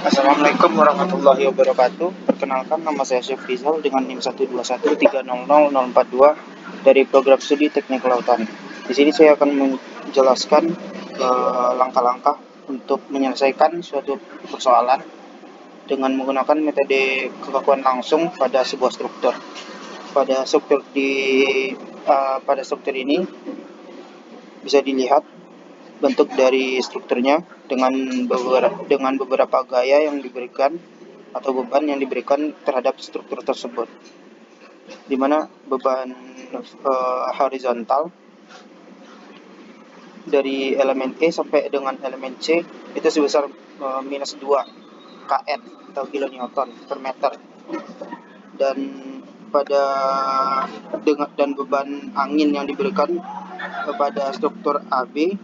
Assalamualaikum warahmatullahi wabarakatuh. Perkenalkan, nama saya Syekh Rizal dengan NIM 121300042 dari program studi Teknik Kelautan. Di sini saya akan menjelaskan langkah-langkah untuk menyelesaikan suatu persoalan dengan menggunakan metode kekakuan langsung pada sebuah struktur. Pada struktur ini bisa dilihat bentuk dari strukturnya dengan beberapa gaya yang diberikan atau beban yang diberikan terhadap struktur tersebut, di mana beban horizontal dari elemen E sampai dengan elemen C itu sebesar minus 2 kN atau kilonewton per meter, dan beban angin yang diberikan kepada struktur AB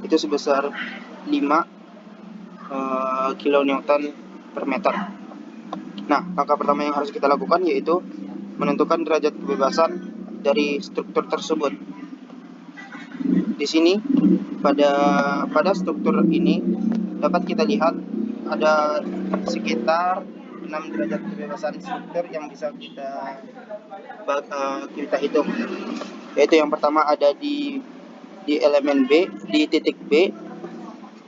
itu sebesar 5 kilonewton per meter. Nah, langkah pertama yang harus kita lakukan yaitu menentukan derajat kebebasan dari struktur tersebut. Di sini pada struktur ini dapat kita lihat ada sekitar 6 derajat kebebasan struktur yang bisa kita hitung. Yaitu yang pertama ada di elemen B, di titik B.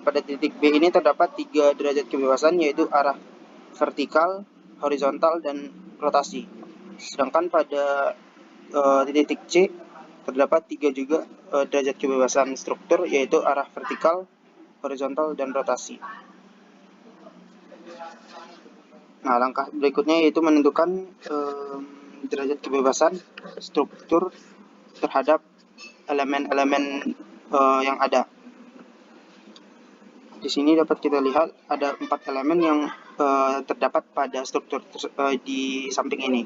Pada titik B ini terdapat 3 derajat kebebasan, yaitu arah vertikal, horizontal, dan rotasi. Sedangkan pada titik C terdapat 3 juga derajat kebebasan struktur, yaitu arah vertikal, horizontal, dan rotasi. Nah, langkah berikutnya yaitu menentukan derajat kebebasan struktur terhadap elemen-elemen yang ada. Di sini dapat kita lihat ada 4 elemen yang terdapat pada struktur di samping ini,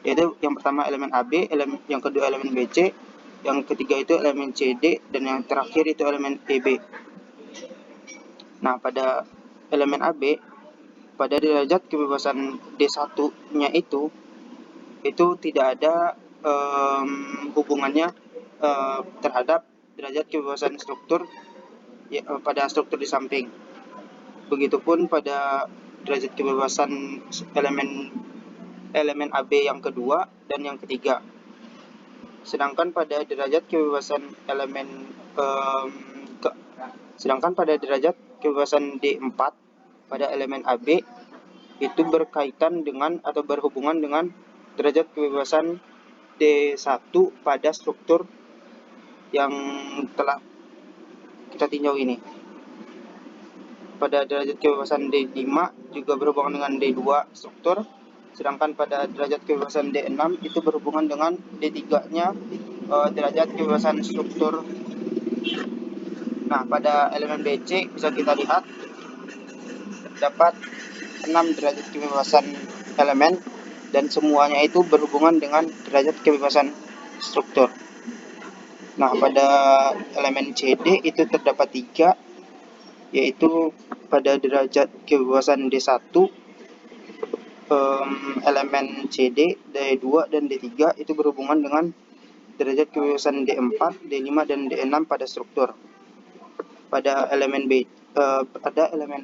yaitu yang pertama elemen AB, yang kedua elemen BC, yang ketiga itu elemen CD, dan yang terakhir itu elemen EB. Nah, pada elemen AB, pada derajat kebebasan D1-nya itu tidak ada hubungannya terhadap derajat kebebasan struktur pada struktur di samping. Begitupun pada derajat kebebasan elemen AB yang kedua dan yang ketiga. Sedangkan pada derajat kebebasan D4 pada elemen AB itu berkaitan dengan atau berhubungan dengan derajat kebebasan D1 pada struktur yang telah kita tinjau ini. Pada derajat kebebasan D5 juga berhubungan dengan D2 struktur, sedangkan pada derajat kebebasan D6 itu berhubungan dengan D3-nya derajat kebebasan struktur. Nah, pada elemen BC bisa kita lihat dapat 6 derajat kebebasan elemen, dan semuanya itu berhubungan dengan derajat kebebasan struktur. Nah, pada elemen CD itu terdapat 3, yaitu pada derajat kebebasan D1, elemen CD, D2, dan D3 itu berhubungan dengan derajat kebebasan D4, D5, dan D6 pada struktur. Pada elemen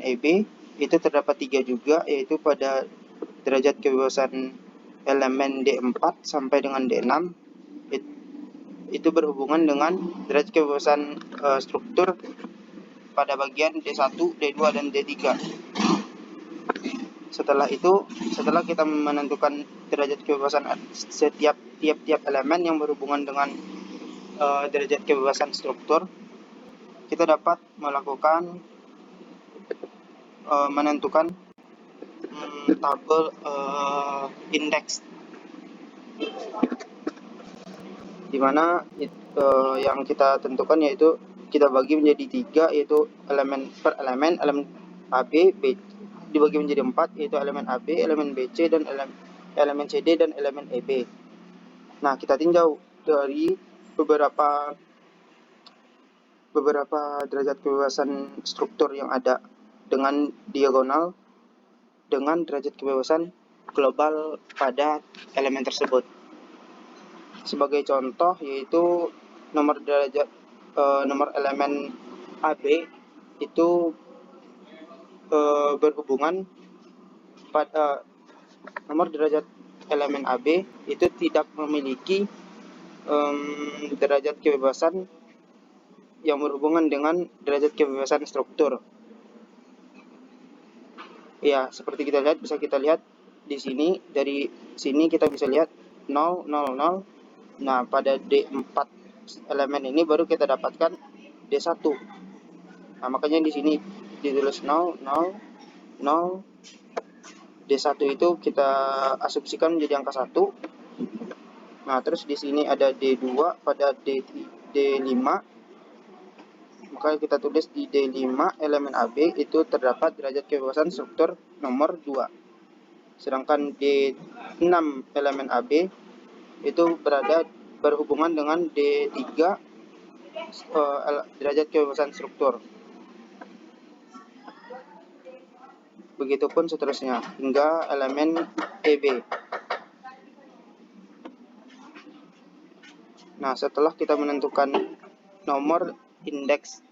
EB itu terdapat 3 juga, yaitu pada derajat kebebasan elemen D4 sampai dengan D6 itu berhubungan dengan derajat kebebasan struktur pada bagian D1, D2, dan D3. Setelah kita menentukan derajat kebebasan tiap elemen yang berhubungan dengan derajat kebebasan struktur, kita dapat melakukan menentukan tabel indeks, di mana yang kita tentukan yaitu kita bagi menjadi 3, yaitu elemen AB dibagi menjadi 4, yaitu elemen AB, elemen BC, dan elemen CD, dan elemen EB. Nah, kita tinjau dari beberapa derajat kebebasan struktur yang ada dengan diagonal dengan derajat kebebasan global pada elemen tersebut. Sebagai contoh yaitu nomor derajat nomor elemen AB itu berhubungan pada nomor derajat elemen AB itu tidak memiliki derajat kebebasan yang berhubungan dengan derajat kebebasan struktur. Ya, seperti kita lihat, bisa kita lihat di sini, dari sini kita bisa lihat 0, 0, 0. Nah, pada D4 elemen ini baru kita dapatkan D1. Nah, makanya di sini ditulis 0, 0, 0. D1 itu kita asumsikan menjadi angka 1. Nah, terus di sini ada D2 pada D5. Maka kita tulis di D5 elemen AB itu terdapat derajat kebebasan struktur nomor 2. Sedangkan D6 elemen AB itu berhubungan dengan D3 derajat kebebasan struktur. Begitupun seterusnya hingga elemen EB. Nah, setelah kita menentukan nomor indeks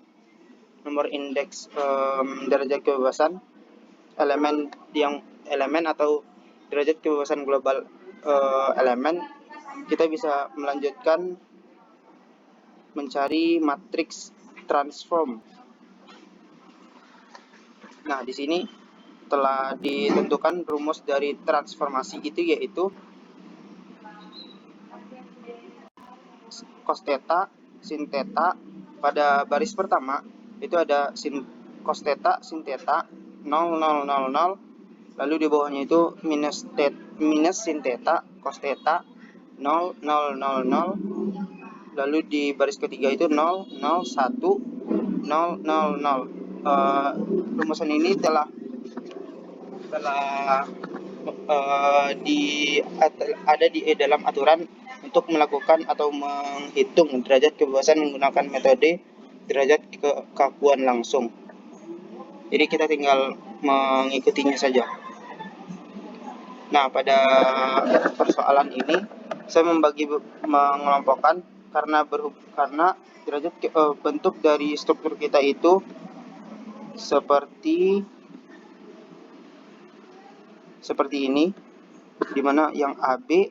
derajat kebebasan elemen atau derajat kebebasan global elemen, kita bisa melanjutkan mencari matriks transform. Nah, di sini telah ditentukan rumus dari transformasi itu, yaitu cos theta sin theta. Pada baris pertama itu ada cos theta sin theta 0, 0, 0, 0. Lalu di bawahnya itu minus sin theta cos theta 0, 0, 0, 0. Lalu di baris ketiga itu 0, 0, 1, 0, 0, 0. Rumusan ini telah ada di dalam aturan untuk melakukan atau menghitung derajat kebebasan menggunakan metode derajat kekakuan langsung. Jadi kita tinggal mengikutinya saja. Nah, pada persoalan ini saya mengelompokkan karena derajat bentuk dari struktur kita itu seperti ini, dimana yang AB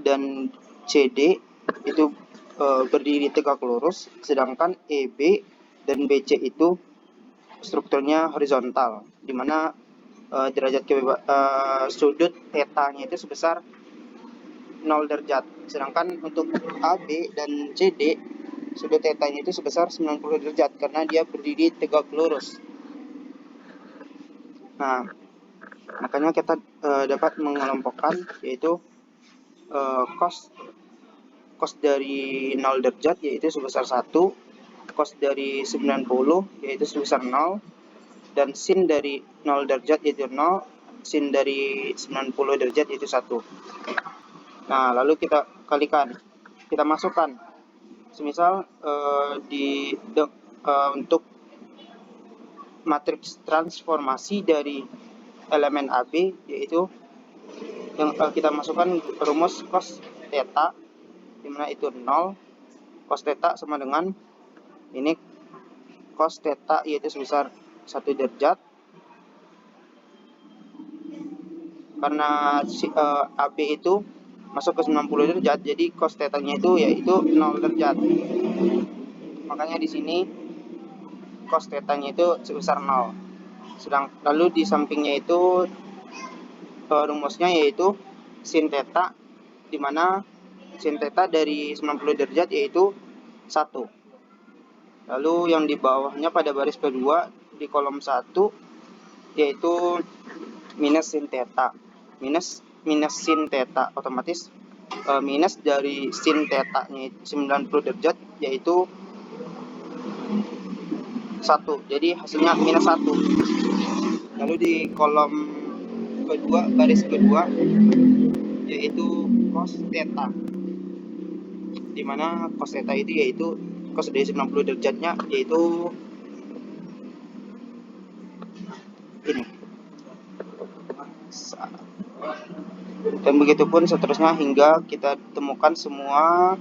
dan CD itu berdiri tegak lurus, sedangkan EB dan BC itu strukturnya horizontal, dimana derajat sudut θ-nya itu sebesar 0 derajat, sedangkan untuk AB dan CD sudut θ-nya itu sebesar 90 derajat karena dia berdiri tegak lurus. Nah, makanya kita dapat mengelompokkan, yaitu cos dari 0 derajat yaitu sebesar 1, cos dari 90 yaitu sebesar 0, dan sin dari 0 derajat yaitu 0, sin dari 90 derajat yaitu 1. Nah, lalu kita kalikan, kita masukkan. Semisal untuk matriks transformasi dari elemen AB, yaitu yang kita masukkan rumus cos theta, dimana itu 0, cos theta sama dengan ini cos theta yaitu sebesar 1 derajat, karena AB itu masuk ke 90 derajat, jadi cos theta-nya itu yaitu 0 derajat. Makanya di sini cos theta-nya itu sebesar 0. Lalu di sampingnya itu rumusnya yaitu sin theta, di mana sin theta dari 90 derajat yaitu 1. Lalu yang di bawahnya pada baris kedua di kolom 1 yaitu minus sin theta. Minus sin theta, otomatis minus dari sin theta-nya 90 derajat yaitu 1. Jadi hasilnya minus 1. Lalu di kolom kedua, baris kedua yaitu cos theta, dimana cos theta itu yaitu cos dari 90 derajatnya yaitu ini. Dan begitupun seterusnya hingga kita temukan semua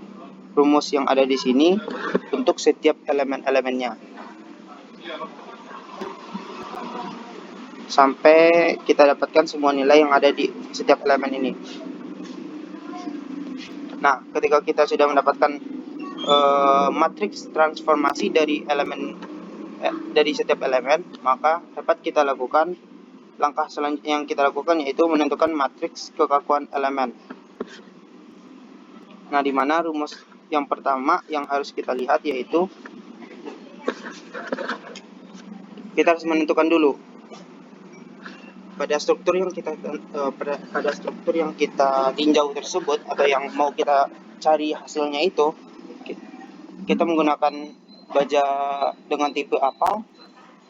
rumus yang ada di sini untuk setiap elemen-elemennya sampai kita dapatkan semua nilai yang ada di setiap elemen ini. Nah, ketika kita sudah mendapatkan matriks transformasi dari dari setiap elemen, maka dapat kita lakukan langkah selanjutnya yang kita lakukan yaitu menentukan matriks kekakuan elemen. Nah, di mana rumus yang pertama yang harus kita lihat yaitu kita harus menentukan dulu pada struktur yang kita tinjau tersebut atau yang mau kita cari hasilnya itu, kita menggunakan baja dengan tipe apa,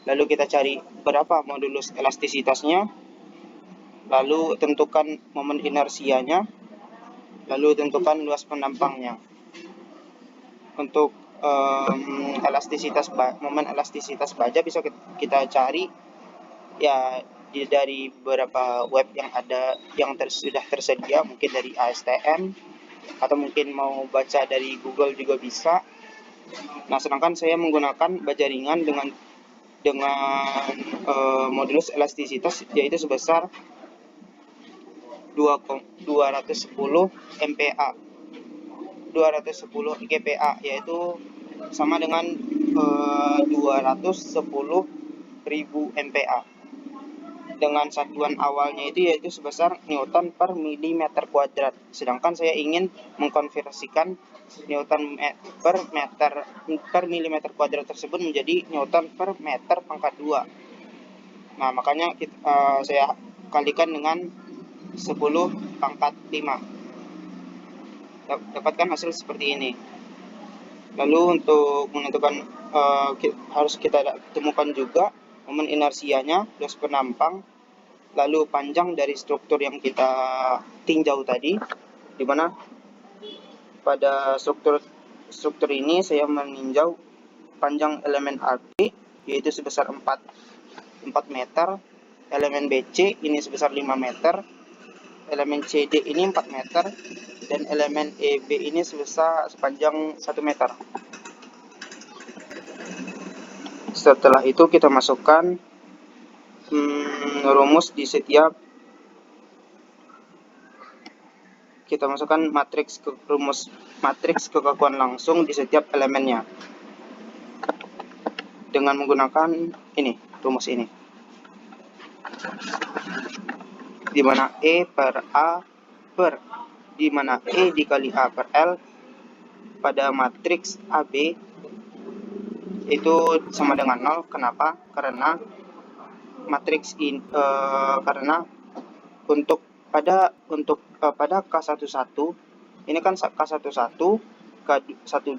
lalu kita cari berapa modulus elastisitasnya, lalu tentukan momen inersianya, lalu tentukan luas penampangnya. Untuk momen elastisitas baja bisa kita cari ya dari beberapa web yang ada yang sudah tersedia, mungkin dari ASTM atau mungkin mau baca dari Google juga bisa. Nah, sedangkan saya menggunakan baja ringan dengan modulus elastisitas yaitu sebesar 210 MPa 210 GPa, yaitu sama dengan 210.000 MPa. Dengan satuan awalnya yaitu sebesar Newton per milimeter kuadrat. Sedangkan saya ingin mengkonversikan Newton per milimeter kuadrat tersebut menjadi Newton per meter pangkat 2. Nah, makanya saya kalikan dengan 10 pangkat 5. Dapatkan hasil seperti ini. Lalu untuk menentukan harus kita temukan juga momen inersianya, luas penampang, lalu panjang dari struktur yang kita tinjau tadi, di mana pada struktur ini saya meninjau panjang elemen AB yaitu sebesar 4 meter, elemen BC ini sebesar 5 meter, elemen CD ini 4 meter, dan elemen EB ini sepanjang 1 meter. Setelah itu kita masukkan rumus di setiap, kita masukkan rumus matriks kekakuan langsung di setiap elemennya dengan menggunakan rumus ini, di mana E per A di mana E dikali A per L pada matriks AB itu sama dengan 0. Kenapa? Karena matriks ini karena pada K11 ini kan K11, K12,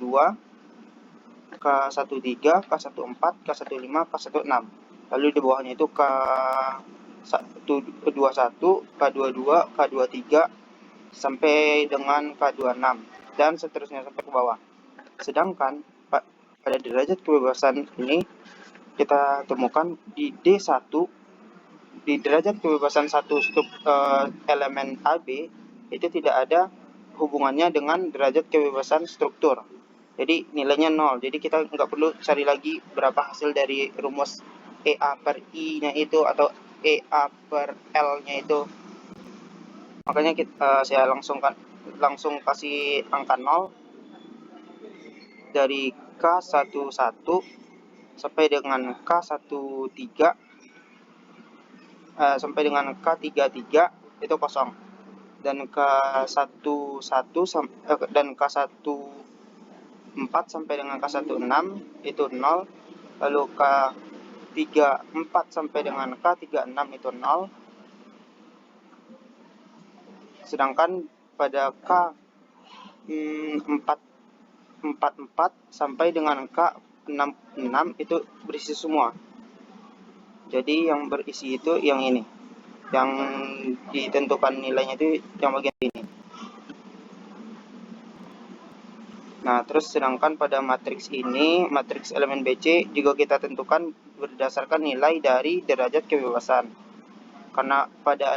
K13, K14, K15, K16. Lalu di bawahnya itu K21, K22, K23 sampai dengan K26 dan seterusnya sampai ke bawah. Sedangkan pada derajat kebebasan ini kita temukan di D1, di derajat kebebasan elemen AB itu tidak ada hubungannya dengan derajat kebebasan struktur. Jadi nilainya 0. Jadi kita nggak perlu cari lagi berapa hasil dari rumus EA per I-nya itu atau EA per L-nya itu. Makanya saya langsung kasih angka 0 dari K11 sampai dengan K13 sampai dengan K33 itu kosong, dan K11 dan K14 sampai dengan K16 itu 0, lalu K34 sampai dengan K36 itu 0, sedangkan pada K44 sampai dengan K66 itu berisi semua. Jadi yang berisi itu yang ini, yang ditentukan nilainya itu yang bagian ini. Nah, terus sedangkan pada matriks ini, matriks elemen BC juga kita tentukan berdasarkan nilai dari derajat kebebasan. Karena pada